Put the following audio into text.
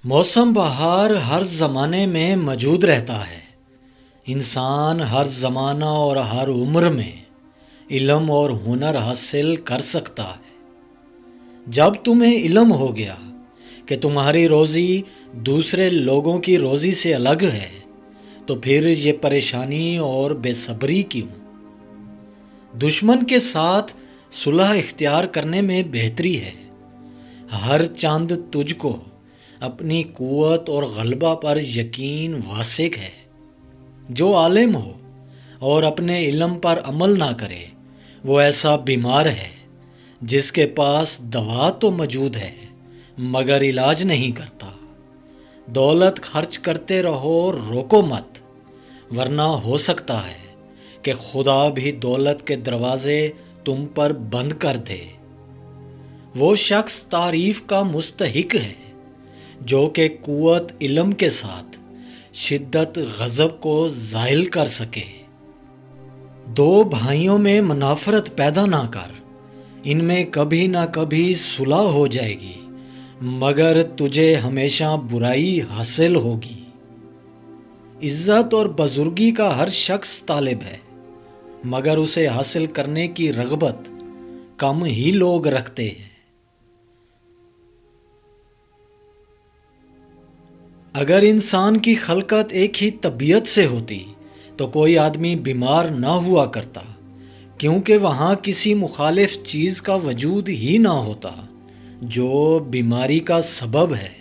موسم بہار ہر زمانے میں موجود رہتا ہے۔ انسان ہر زمانہ اور ہر عمر میں علم اور ہنر حاصل کر سکتا ہے۔ جب تمہیں علم ہو گیا کہ تمہاری روزی دوسرے لوگوں کی روزی سے الگ ہے تو پھر یہ پریشانی اور بے صبری کیوں؟ دشمن کے ساتھ صلح اختیار کرنے میں بہتری ہے۔ ہر چاند تجھ کو اپنی قوت اور غلبہ پر یقین واثق ہے۔ جو عالم ہو اور اپنے علم پر عمل نہ کرے وہ ایسا بیمار ہے جس کے پاس دوا تو موجود ہے مگر علاج نہیں کرتا۔ دولت خرچ کرتے رہو، روکو مت، ورنہ ہو سکتا ہے کہ خدا بھی دولت کے دروازے تم پر بند کر دے۔ وہ شخص تعریف کا مستحق ہے جو کہ قوت علم کے ساتھ شدت غضب کو زائل کر سکے۔ دو بھائیوں میں منافرت پیدا نہ کر، ان میں کبھی نہ کبھی صلح ہو جائے گی مگر تجھے ہمیشہ برائی حاصل ہوگی۔ عزت اور بزرگی کا ہر شخص طالب ہے مگر اسے حاصل کرنے کی رغبت کم ہی لوگ رکھتے ہیں۔ اگر انسان کی خلقت ایک ہی طبیعت سے ہوتی تو کوئی آدمی بیمار نہ ہوا کرتا، کیونکہ وہاں کسی مخالف چیز کا وجود ہی نہ ہوتا جو بیماری کا سبب ہے۔